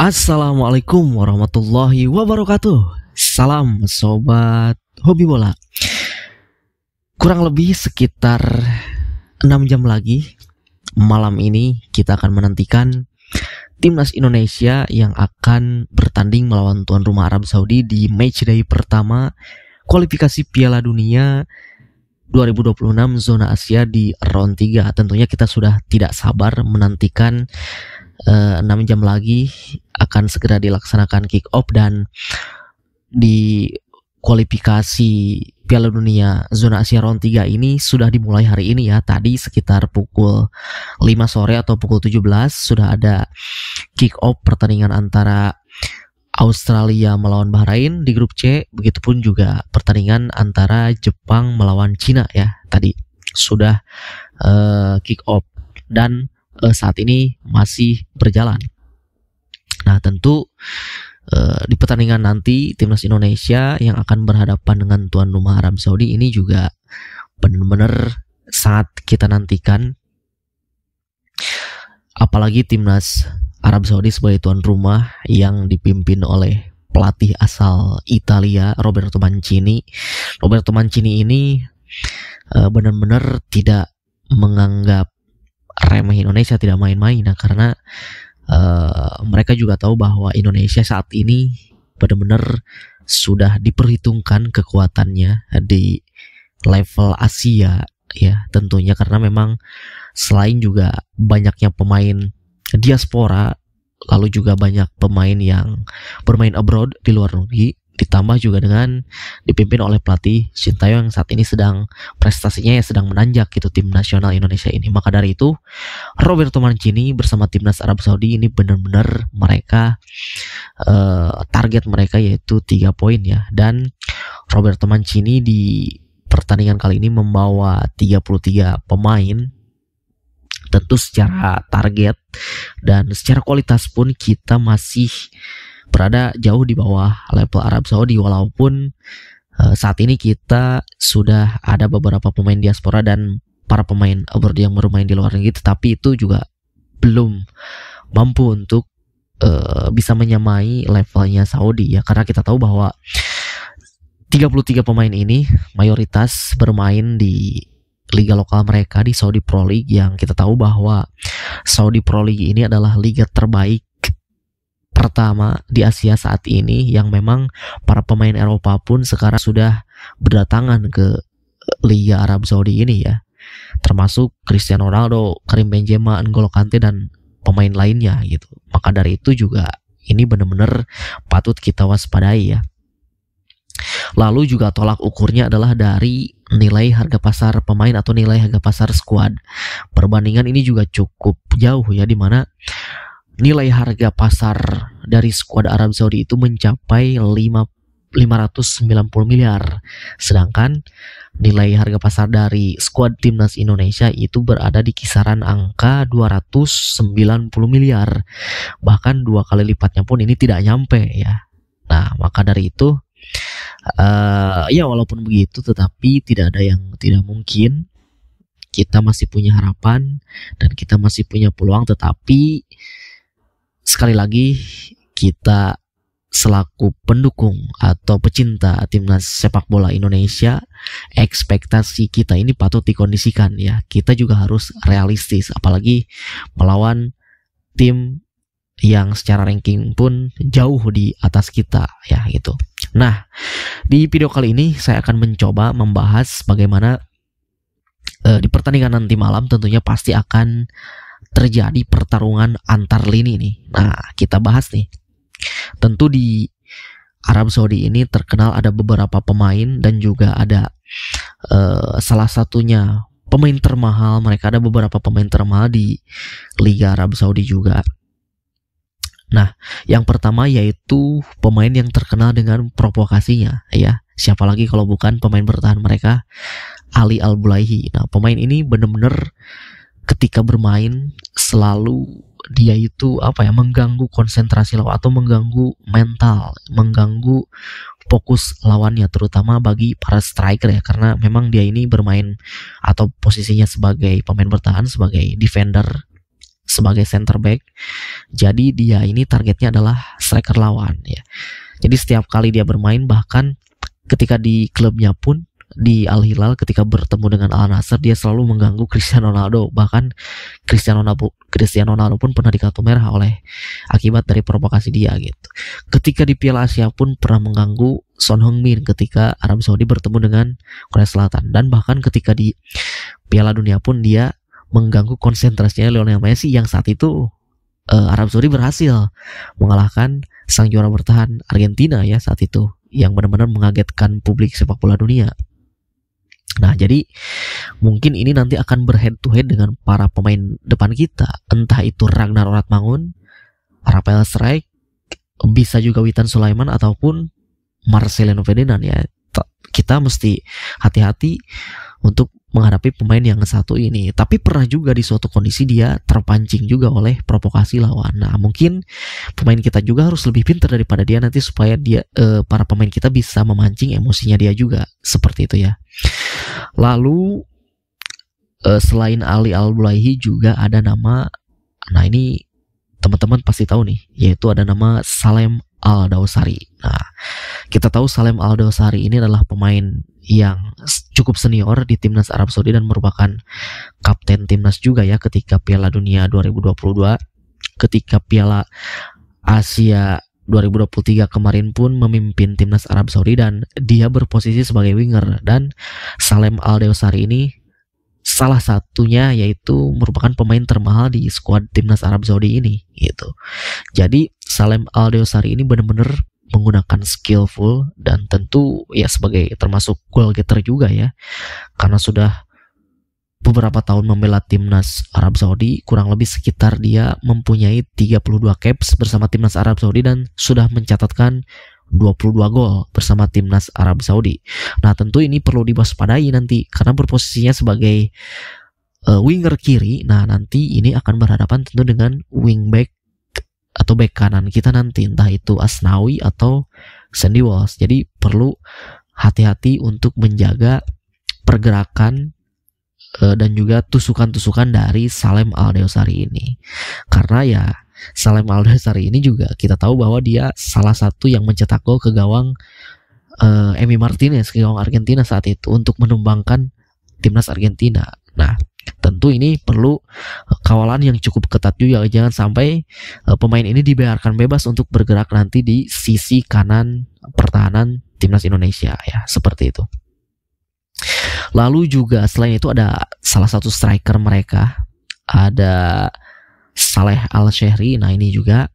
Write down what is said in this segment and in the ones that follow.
Assalamualaikum warahmatullahi wabarakatuh. Salam sobat hobi bola. Kurang lebih sekitar 6 jam lagi malam ini kita akan menantikan timnas Indonesia yang akan bertanding melawan tuan rumah Arab Saudi di matchday pertama kualifikasi Piala Dunia 2026 zona Asia di round 3. Tentunya kita sudah tidak sabar menantikan 6 jam lagi akan segera dilaksanakan kick off, dan di kualifikasi Piala Dunia zona Asia round 3 ini sudah dimulai hari ini ya. Tadi sekitar pukul 5 sore atau pukul 17 sudah ada kick off pertandingan antara Australia melawan Bahrain di grup C. Begitupun juga pertandingan antara Jepang melawan Cina ya. Tadi sudah kick off dan saat ini masih berjalan. Nah, tentu di pertandingan nanti timnas Indonesia yang akan berhadapan dengan tuan rumah Arab Saudi ini juga benar-benar sangat kita nantikan. Apalagi timnas Arab Saudi sebagai tuan rumah yang dipimpin oleh pelatih asal Italia Roberto Mancini. Roberto Mancini ini benar-benar tidak menganggap remeh Indonesia, tidak main-main. Nah, karena mereka juga tahu bahwa Indonesia saat ini benar-benar sudah diperhitungkan kekuatannya di level Asia ya, tentunya karena memang selain juga banyaknya pemain diaspora, lalu juga banyak pemain yang bermain abroad di luar negeri, ditambah juga dengan dipimpin oleh pelatih Sintayong yang saat ini sedang prestasinya ya sedang menanjak gitu tim nasional Indonesia ini. Maka dari itu Roberto Mancini bersama timnas Arab Saudi ini benar-benar mereka target mereka yaitu 3 poin ya. Dan Roberto Mancini di pertandingan kali ini membawa 33 pemain. Tentu secara target dan secara kualitas pun kita masih berada jauh di bawah level Arab Saudi, walaupun saat ini kita sudah ada beberapa pemain diaspora dan para pemain abroad yang bermain di luar negeri, tetapi itu juga belum mampu untuk bisa menyamai levelnya Saudi ya, karena kita tahu bahwa 33 pemain ini mayoritas bermain di liga lokal mereka di Saudi Pro League, yang kita tahu bahwa Saudi Pro League ini adalah liga terbaik pertama di Asia saat ini, yang memang para pemain Eropa pun sekarang sudah berdatangan ke Liga Arab Saudi ini ya, termasuk Cristiano Ronaldo, Karim Benzema, N'Golo Kante dan pemain lainnya gitu. Maka dari itu juga ini benar-benar patut kita waspadai ya. Lalu juga tolak ukurnya adalah dari nilai harga pasar pemain atau nilai harga pasar skuad. Perbandingan ini juga cukup jauh ya, dimana nilai harga pasar dari skuad Arab Saudi itu mencapai 590 miliar. Sedangkan nilai harga pasar dari skuad timnas Indonesia itu berada di kisaran angka 290 miliar. Bahkan 2 kali lipatnya pun ini tidak nyampe ya. Nah, maka dari itu ya walaupun begitu tetapi tidak ada yang tidak mungkin. Kita masih punya harapan dan kita masih punya peluang, tetapi sekali lagi kita selaku pendukung atau pecinta timnas sepak bola Indonesia, ekspektasi kita ini patut dikondisikan ya. Kita juga harus realistis, apalagi melawan tim yang secara ranking pun jauh di atas kita ya gitu. Nah, di video kali ini saya akan mencoba membahas bagaimana di pertandingan nanti malam tentunya pasti akan terjadi pertarungan antar lini nih. Nah, kita bahas nih. Tentu di Arab Saudi ini terkenal ada beberapa pemain dan juga ada salah satunya pemain termahal. Mereka ada beberapa pemain termahal di Liga Arab Saudi juga. Nah, yang pertama yaitu pemain yang terkenal dengan provokasinya ya. Siapa lagi kalau bukan pemain bertahan mereka, Ali Al-Bulaihi. Nah, pemain ini benar-benar ketika bermain selalu dia itu mengganggu konsentrasi lawan atau mengganggu mental, mengganggu fokus lawannya, terutama bagi para striker ya, karena memang dia ini bermain atau posisinya sebagai pemain bertahan, sebagai defender sebagai center back. Jadi dia ini targetnya adalah striker lawan ya. Jadi setiap kali dia bermain, bahkan ketika di klubnya pun di Al Hilal ketika bertemu dengan Al Nassr, dia selalu mengganggu Cristiano Ronaldo. Bahkan Cristiano Ronaldo pun pernah dikartu merah oleh akibat dari provokasi dia gitu. Ketika di Piala Asia pun pernah mengganggu Son Heung-min ketika Arab Saudi bertemu dengan Korea Selatan, dan bahkan ketika di Piala Dunia pun dia mengganggu konsentrasinya Lionel Messi yang saat itu Arab Saudi berhasil mengalahkan sang juara bertahan Argentina ya saat itu, yang benar-benar mengagetkan publik sepak bola dunia. Nah, jadi mungkin ini nanti akan berhead to head dengan para pemain depan kita, entah itu Ragnar Oratmangun, Rafael Struijk, bisa juga Witan Sulaiman ataupun Marcelino Ferdinand ya. Kita mesti hati-hati untuk menghadapi pemain yang satu ini. Tapi pernah juga di suatu kondisi dia terpancing juga oleh provokasi lawan. Nah, mungkin pemain kita juga harus lebih pintar daripada dia nanti supaya dia para pemain kita bisa memancing emosinya dia juga, seperti itu ya. Lalu selain Ali Al-Bulaihi juga ada nama, nah ini teman-teman pasti tahu nih, yaitu ada nama Salem Al-Dawsari. Nah, kita tahu Salem Al-Dawsari ini adalah pemain yang cukup senior di timnas Arab Saudi dan merupakan kapten timnas juga ya ketika Piala Dunia 2022, ketika Piala Asia 2023 kemarin pun memimpin timnas Arab Saudi dan dia berposisi sebagai winger. Dan Salem Al-Dawsari ini salah satunya yaitu merupakan pemain termahal di skuad timnas Arab Saudi ini gitu. Jadi Salem Al-Dawsari ini benar-benar menggunakan skillful dan tentu ya sebagai termasuk goal getter juga ya, karena sudah beberapa tahun membela timnas Arab Saudi. Kurang lebih sekitar dia mempunyai 32 caps bersama timnas Arab Saudi dan sudah mencatatkan 22 gol bersama timnas Arab Saudi. Nah, tentu ini perlu diwaspadai nanti karena berposisinya sebagai winger kiri. Nah, nanti ini akan berhadapan tentu dengan wingback atau back kanan kita nanti, entah itu Asnawi atau Sandy Walsh. Jadi perlu hati-hati untuk menjaga pergerakan dan juga tusukan-tusukan dari Salem Al-Dawsari ini. Karena ya Salem Al-Dawsari ini juga kita tahu bahwa dia salah satu yang mencetak gol ke gawang Emi Martinez, ke gawang Argentina saat itu untuk menumbangkan timnas Argentina. Nah, tentu ini perlu kawalan yang cukup ketat juga. Jangan sampai pemain ini dibiarkan bebas untuk bergerak nanti di sisi kanan pertahanan timnas Indonesia ya, seperti itu. Lalu juga selain itu ada salah satu striker mereka, ada Saleh Al-Shehri. Nah, ini juga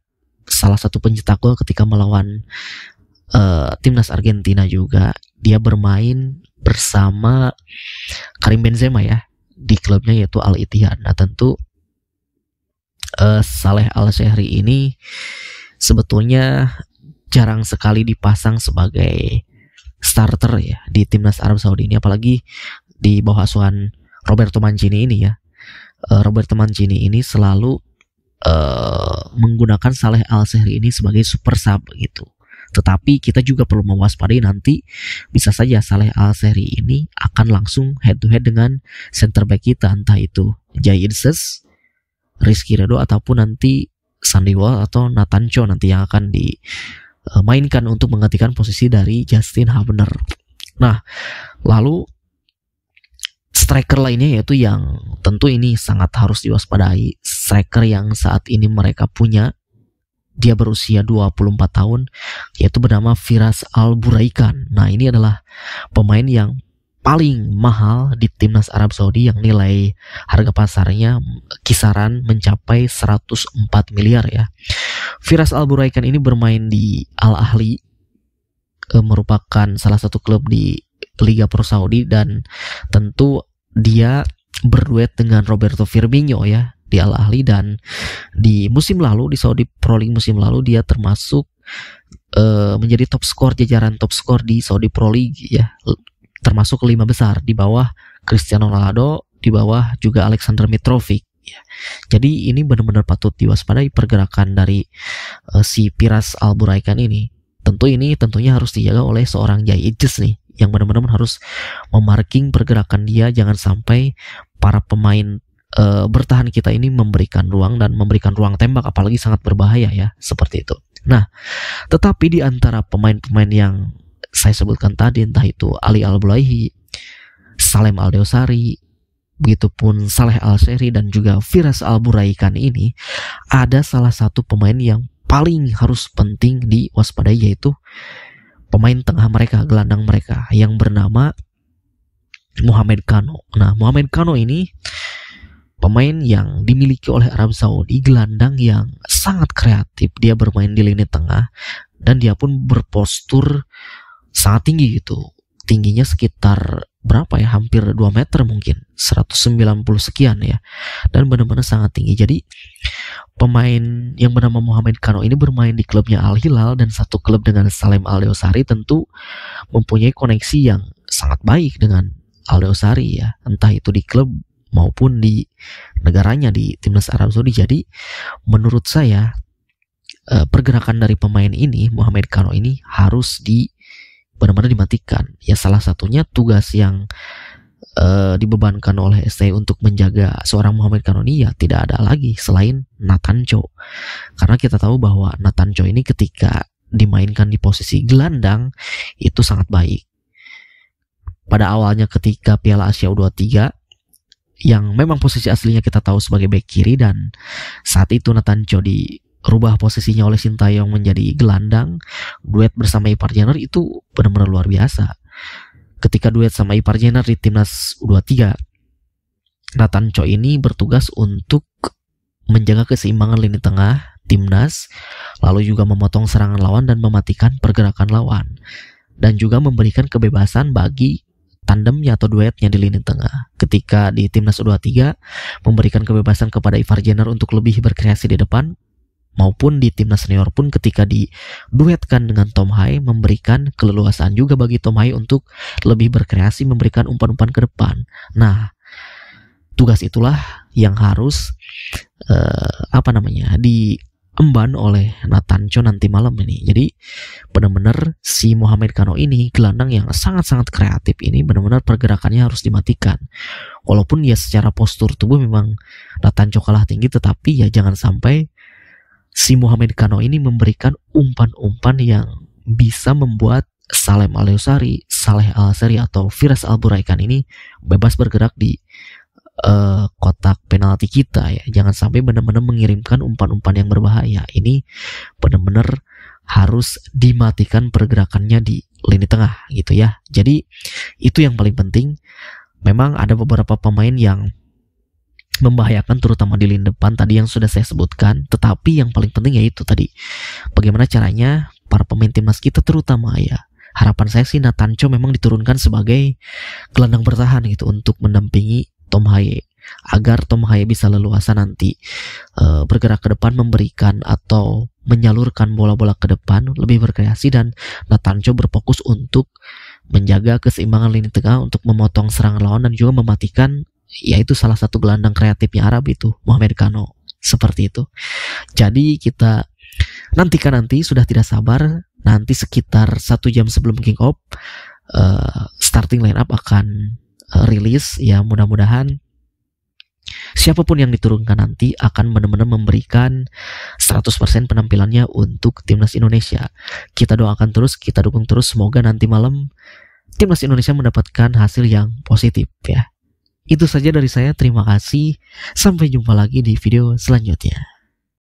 salah satu pencetak gol ketika melawan timnas Argentina juga. Dia bermain bersama Karim Benzema ya di klubnya yaitu Al-Ittihad. Nah, tentu Saleh Al-Shehri ini sebetulnya jarang sekali dipasang sebagai starter ya di timnas Arab Saudi ini, apalagi di bawah asuhan Roberto Mancini ini ya. Roberto Mancini ini selalu menggunakan Saleh Al-Shehri ini sebagai super sub gitu. Tetapi kita juga perlu mewaspadai nanti bisa saja Saleh Al-Shehri ini akan langsung head to head dengan center back kita, entah itu Jai Idses, Rizky Ridho ataupun nanti Sandy Walsh atau Nathan Cho nanti yang akan dimainkan untuk menggantikan posisi dari Justin Hubner. Nah, lalu striker lainnya yaitu yang tentu ini sangat harus diwaspadai, striker yang saat ini mereka punya. Dia berusia 24 tahun, yaitu bernama Firas Al-Buraikan. Nah, ini adalah pemain yang paling mahal di timnas Arab Saudi yang nilai harga pasarnya kisaran mencapai 104 miliar ya. Firas Al-Buraikan ini bermain di Al-Ahli, merupakan salah satu klub di Liga Pro Saudi, dan tentu dia berduet dengan Roberto Firmino ya di Al-Ahli. Dan di musim lalu, di Saudi Pro League musim lalu, dia termasuk menjadi top skor, jajaran top skor di Saudi Pro League ya, termasuk 5 besar di bawah Cristiano Ronaldo, di bawah juga Alexander Mitrovic ya. Jadi ini benar-benar patut diwaspadai pergerakan dari si Firas Al-Buraikan ini. Tentunya harus dijaga oleh seorang Jai Idses nih, yang benar-benar harus memarking pergerakan dia, jangan sampai para pemain bertahan kita ini memberikan ruang dan memberikan ruang tembak, apalagi sangat berbahaya ya, seperti itu. Nah, tetapi di antara pemain-pemain yang saya sebutkan tadi, entah itu Ali Al-Bulaihi, Salem Al-Deosari, begitupun Saleh Al-Syehri dan juga Firas Al-Buraikan ini, ada salah satu pemain yang paling harus penting diwaspadai, yaitu pemain tengah mereka, gelandang mereka yang bernama Mohamed Kano. Nah, Mohamed Kano ini pemain yang dimiliki oleh Arab Saudi, gelandang yang sangat kreatif. Dia bermain di lini tengah dan dia pun berpostur sangat tinggi gitu. Tingginya sekitar berapa ya? Hampir 2 meter mungkin, 190 sekian ya. Dan benar-benar sangat tinggi. Jadi pemain yang bernama Mohamed Kano ini bermain di klubnya Al Hilal dan satu klub dengan Salem Al-Deosari, tentu mempunyai koneksi yang sangat baik dengan Al-Deosari ya. Entah itu di klub maupun di negaranya, di timnas Arab Saudi. Jadi menurut saya pergerakan dari pemain ini, Mohamed Kano ini, harus benar-benar dimatikan. Ya, salah satunya tugas yang dibebankan oleh STI untuk menjaga seorang Mohamed Kano ini ya tidak ada lagi selain Nathan Cho. Karena kita tahu bahwa Nathan Cho ini ketika dimainkan di posisi gelandang itu sangat baik. Pada awalnya ketika Piala Asia U23, yang memang posisi aslinya kita tahu sebagai bek kiri, dan saat itu Nathan Cho dirubah posisinya oleh Sintayong menjadi gelandang, duet bersama Ipar Jenner itu benar-benar luar biasa. Ketika duet sama Ipar Jenner di timnas U23, Nathan Cho ini bertugas untuk menjaga keseimbangan lini tengah timnas, lalu juga memotong serangan lawan dan mematikan pergerakan lawan, dan juga memberikan kebebasan bagi tandemnya atau duetnya di lini tengah. Ketika di timnas U23 memberikan kebebasan kepada Ipar Jenner untuk lebih berkreasi di depan, maupun di timnas senior pun ketika diduetkan dengan Tom Hai memberikan keleluasaan juga bagi Tom Hai untuk lebih berkreasi, memberikan umpan-umpan ke depan. Nah, tugas itulah yang harus diemban oleh Nathan Cho nanti malam ini. Jadi benar-benar si Mohamed Kano ini, gelandang yang sangat-sangat kreatif ini, benar-benar pergerakannya harus dimatikan. Walaupun ya secara postur tubuh memang Nathan Cho kalah tinggi, tetapi ya jangan sampai si Mohamed Kano ini memberikan umpan-umpan yang bisa membuat Salem Al-Deosari, Saleh Al-Syehri atau Firas Al-Buraikan ini bebas bergerak di kotak penalti kita ya. Jangan sampai benar-benar mengirimkan umpan-umpan yang berbahaya. Ini benar-benar harus dimatikan pergerakannya di lini tengah gitu ya. Jadi itu yang paling penting. Memang ada beberapa pemain yang membahayakan terutama di lini depan tadi yang sudah saya sebutkan, tetapi yang paling penting yaitu tadi bagaimana caranya para pemain timnas kita, terutama ya harapan saya sih Nathan Cho memang diturunkan sebagai gelandang bertahan gitu untuk mendampingi Tom Hai, agar Tom Hai bisa leluasa nanti bergerak ke depan, memberikan atau menyalurkan bola-bola ke depan, lebih berkreasi, dan Nathan Cho berfokus untuk menjaga keseimbangan lini tengah, untuk memotong serangan lawan dan juga mematikan, yaitu salah satu gelandang kreatifnya Arab itu, Mohamed Kano. Seperti itu. Jadi kita nantikan, nanti sudah tidak sabar, nanti sekitar 1 jam sebelum kick off starting line up akan rilis ya. Mudah-mudahan siapapun yang diturunkan nanti akan benar-benar memberikan 100% penampilannya untuk timnas Indonesia. Kita doakan terus, kita dukung terus, semoga nanti malam timnas Indonesia mendapatkan hasil yang positif ya. Itu saja dari saya, terima kasih, sampai jumpa lagi di video selanjutnya.